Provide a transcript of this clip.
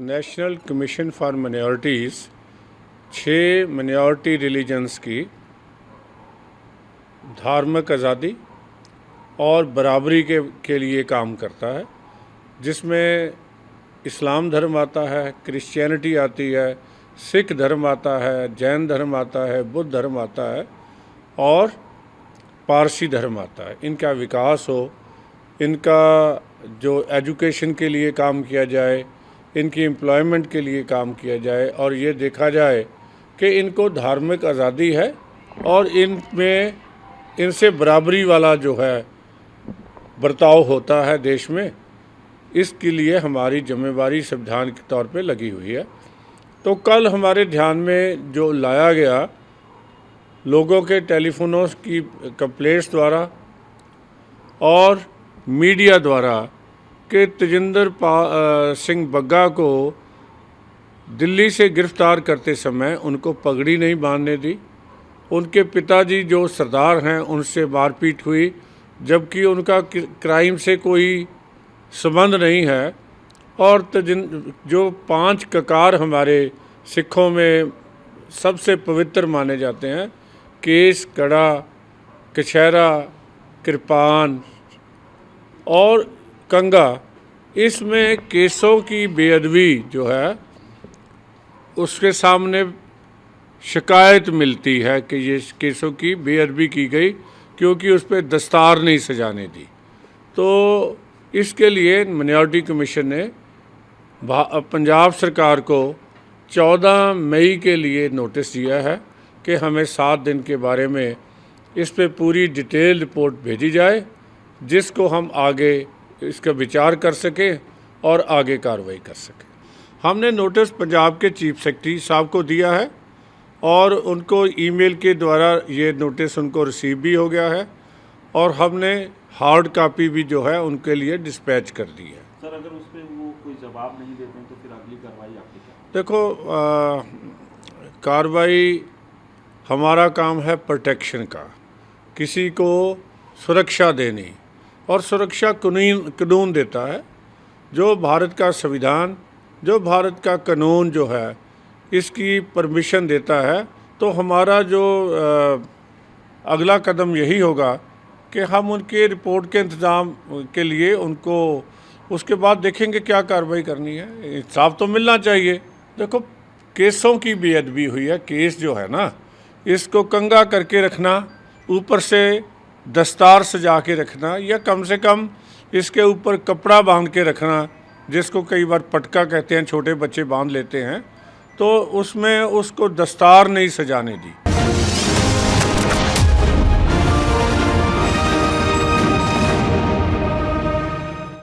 National commission for minorities 6 minority religions की धार्मिक आज़ादी और बराबरी के लिए काम करता है, जिसमें इस्लाम धर्म आता है, क्रिश्चियनिटी आती है, सिख धर्म आता है, जैन धर्म आता है, बुद्ध धर्म आता है और पारसी धर्म आता है। इनका विकास हो, इनका जो एजुकेशन के लिए काम किया जाए, इनकी एम्प्लॉयमेंट के लिए काम किया जाए और ये देखा जाए कि इनको धार्मिक आज़ादी है और इनमें इनसे बराबरी वाला जो है बर्ताव होता है देश में। इसके लिए हमारी जिम्मेवारी संविधान के तौर पे लगी हुई है। तो कल हमारे ध्यान में जो लाया गया लोगों के टेलीफोनों की कंप्लेंट्स द्वारा और मीडिया द्वारा कि तेजिंदर सिंह बग्गा को दिल्ली से गिरफ्तार करते समय उनको पगड़ी नहीं बांधने दी, उनके पिताजी जो सरदार हैं उनसे मारपीट हुई, जबकि उनका क्राइम से कोई संबंध नहीं है। और जो 5 ककार हमारे सिखों में सबसे पवित्र माने जाते हैं, केस, कड़ा, कछहरा, कृपान और कंगा, इसमें केसों की बेअदबी जो है उसके सामने शिकायत मिलती है कि ये केसों की बेअदबी की गई क्योंकि उस पर दस्तार नहीं सजाने दी। तो इसके लिए माइनॉरिटी कमीशन ने पंजाब सरकार को 14 मई के लिए नोटिस दिया है कि हमें 7 दिन के बारे में इस पे पूरी डिटेल रिपोर्ट भेजी जाए, जिसको हम आगे इसका विचार कर सकें और आगे कार्रवाई कर सकें। हमने नोटिस पंजाब के चीफ सेक्रेटरी साहब को दिया है और उनको ईमेल के द्वारा ये नोटिस उनको रिसीव भी हो गया है और हमने हार्ड कॉपी भी जो है उनके लिए डिस्पैच कर दी है। सर, अगर उस पर वो कोई जवाब नहीं देते हैं तो फिर अगली कार्रवाई आपकी क्या? देखो, कार्रवाई हमारा काम है प्रोटेक्शन का, किसी को सुरक्षा देनी, और सुरक्षा कानून देता है। जो भारत का संविधान, जो भारत का कानून जो है इसकी परमिशन देता है। तो हमारा जो अगला कदम यही होगा कि हम उनके रिपोर्ट के इंतज़ाम के लिए उनको उसके बाद देखेंगे क्या कार्रवाई करनी है। इंसाफ तो मिलना चाहिए। देखो, केसों की बेअदबी हुई है, केस जो है ना इसको कंगा करके रखना, ऊपर से दस्तार सजा के रखना, या कम से कम इसके ऊपर कपड़ा बांध के रखना, जिसको कई बार पटका कहते हैं, छोटे बच्चे बांध लेते हैं, तो उसमें उसको दस्तार नहीं सजाने दी।